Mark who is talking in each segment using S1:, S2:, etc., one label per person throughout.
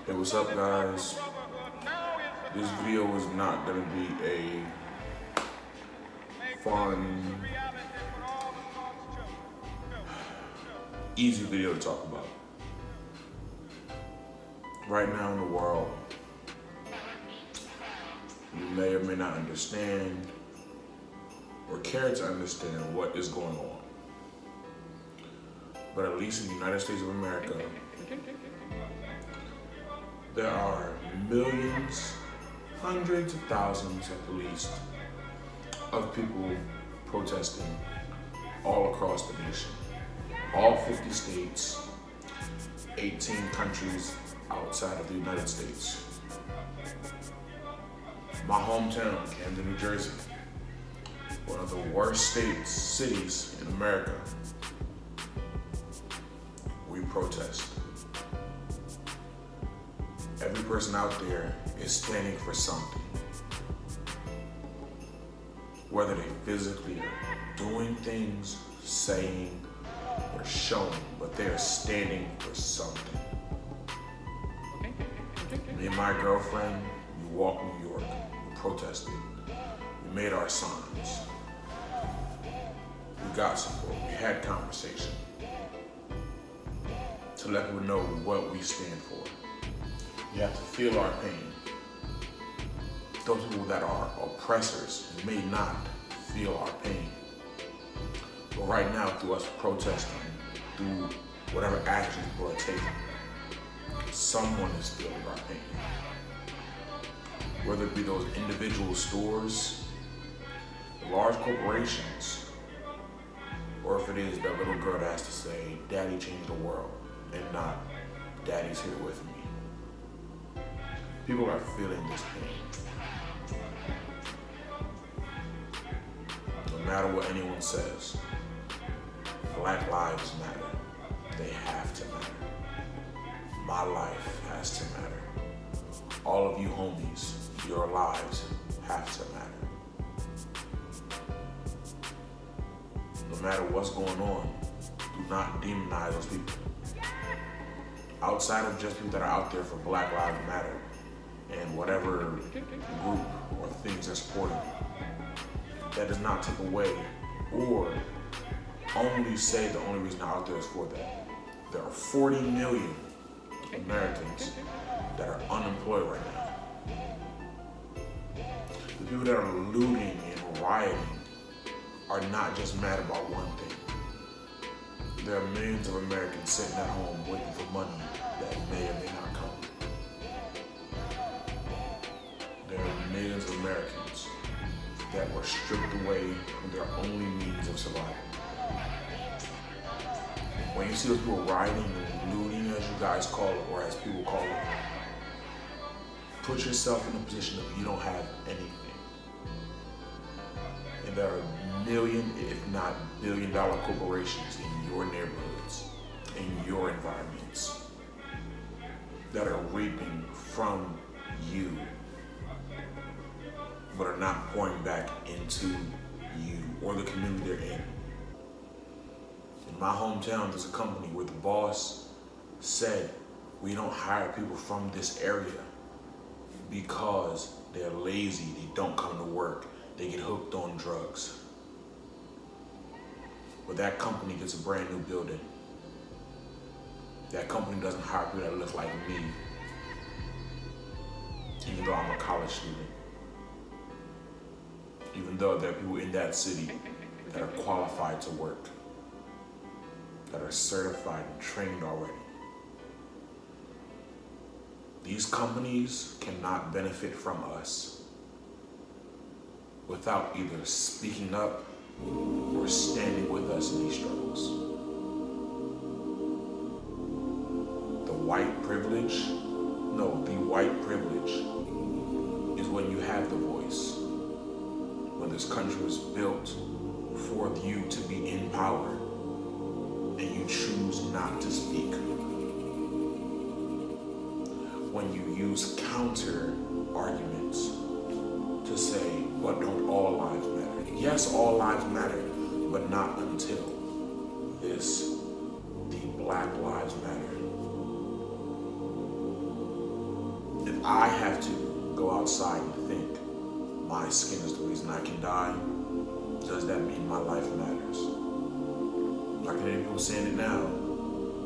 S1: Hey, what's up, guys? This video is not going to be a fun, easy video to talk about. Right now in the world, you may or may not understand or care to understand what is going on. But at least in the United States of America, there are millions, hundreds of thousands at least, of people protesting all across the nation. All 50 states, 18 countries outside of the United States. My hometown, Camden, New Jersey, one of the worst cities in America. We protest. Every person out there is standing for something. Whether they physically are doing things, saying, or showing, but they are standing for something. Me and my girlfriend, we walked New York, we protested, we made our signs, we got support, we had conversation to let people know what we stand for. You have to feel our pain. Those people that are oppressors may not feel our pain. But right now, through us protesting, through whatever actions people are taking, someone is feeling our pain. Whether it be those individual stores, the large corporations, or if it is that little girl that has to say, "Daddy changed the world," and not, "Daddy's here with me." People are feeling this pain. No matter what anyone says, Black lives matter. They have to matter. My life has to matter. All of you homies, your lives have to matter. No matter what's going on, do not demonize those people. Outside of just people that are out there for Black Lives Matter and whatever group or things they're supporting, that does not take away or only say the only reason they're out there is for that. There are 40 million Americans that are unemployed right now. The people that are looting and rioting are not just mad about one thing. There are millions of Americans sitting at home waiting for money that may or may not come. There are millions of Americans that were stripped away from their only means of survival. When you see those people rioting and looting, as you guys call it, or as people call it, put yourself in a position of you don't have anything. And there are million, if not billion-dollar corporations in your neighborhoods, in your environments, that are reaping from you, but are not pouring back into you or the community they're in. In my hometown, there's a company where the boss said, "We don't hire people from this area because they're lazy, they don't come to work, they get hooked on drugs." But that company gets a brand new building. That company doesn't hire people that look like me, even though I'm a college student. Even though there are people in that city that are qualified to work, that are certified and trained already. These companies cannot benefit from us without either speaking up or standing with us in these struggles. The white privilege is when you have the voice. When this country was built for you to be in power and you choose not to speak. When you use counter arguments to say, "But don't all lives matter?" Yes, all lives matter, but not until Black Lives Matter. If I have to go outside and think my skin is the reason I can die, does that mean my life matters? Like many people saying it now.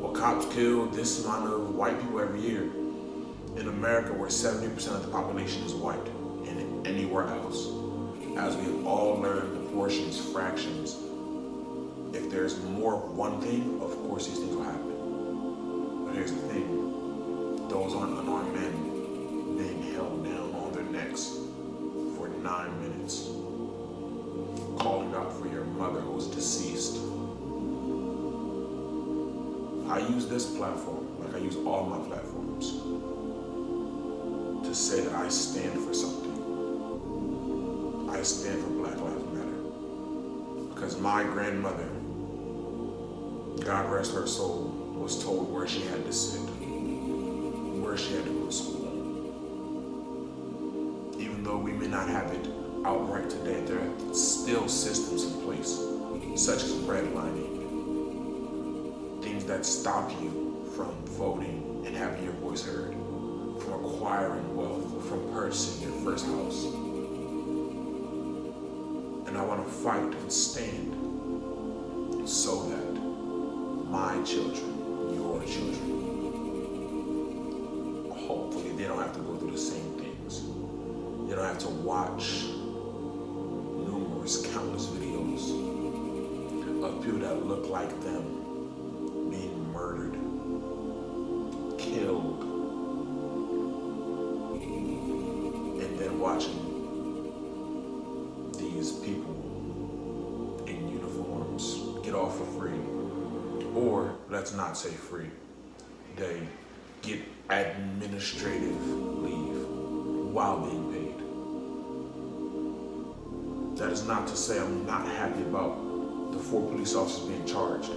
S1: Well, cops kill this amount of white people every year. In America, where 70% of the population is white, and anywhere else, as we have all learned proportions, fractions, if there's more of one thing, of course these things will happen. But here's the thing, those aren't unarmed men being held down on their necks for 9 minutes, calling out for your mother who was deceased. I use this platform, like I use all my platforms, to say that I stand for something. I stand for Black Lives Matter. Because my grandmother, God rest her soul, was told where she had to sit, where she had to go to school. Even though we may not have it outright today, there are still systems in place, such as redlining, things that stop you from voting and having your voice heard, from acquiring wealth, from purchasing your first house. And I want to fight and stand so that my children, your children, hopefully they don't have to go through the same things. They don't have to watch countless videos of people that look like them being murdered, killed, and then watching these people in uniforms get off for free, or let's not say free, they get administrative leave while being paid. That is not to say I'm not happy about the 4 police officers being charged,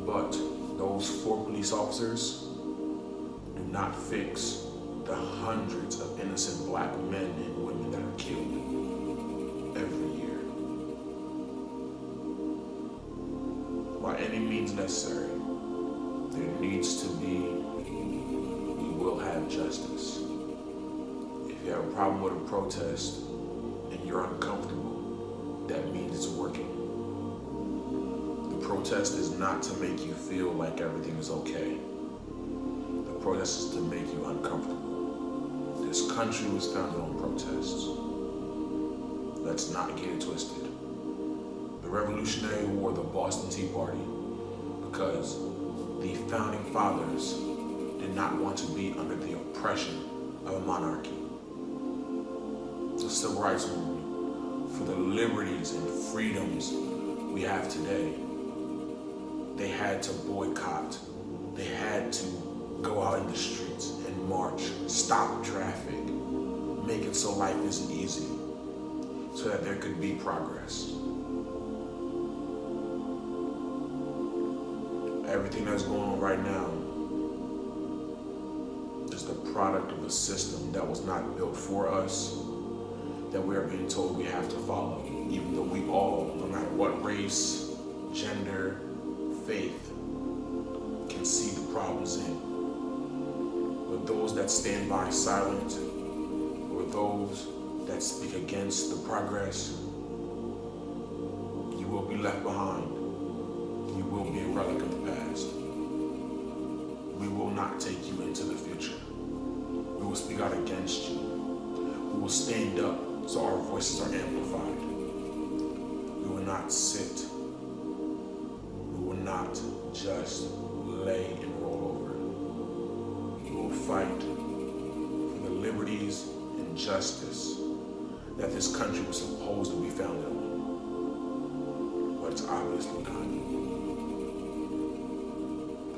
S1: but those 4 police officers do not fix the hundreds of innocent black men and women that are killed every year. By any means necessary, there needs to be, we will have justice. If you have a problem with a protest, and you're uncomfortable, that means it's working. The protest is not to make you feel like everything is okay. The protest is to make you uncomfortable. This country was founded on protests. Let's not get it twisted. The Revolutionary War, the Boston Tea Party, because the founding fathers did not want to be under the oppression of a monarchy. The Civil Rights Movement, for the liberties and freedoms we have today, they had to boycott. They had to go out in the streets and march, stop traffic, make it so life isn't easy, so that there could be progress. Everything that's going on right now is the product of a system that was not built for us, that we are being told we have to follow, even though we all, no matter what race, gender, faith, can see the problems in. But those that stand by silent, or those that speak against the progress, you will be left behind. You will be a relic of the past. We will not take you into the future. We will speak out against you. We will stand up so our voices are amplified. We will not sit. We will not just lay and roll over. We will fight for the liberties and justice that this country was supposed to be founded on. But it's obviously not.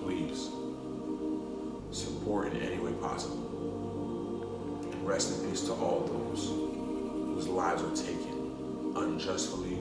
S1: Please, support in any way possible. And rest in peace to all those whose lives were taken unjustly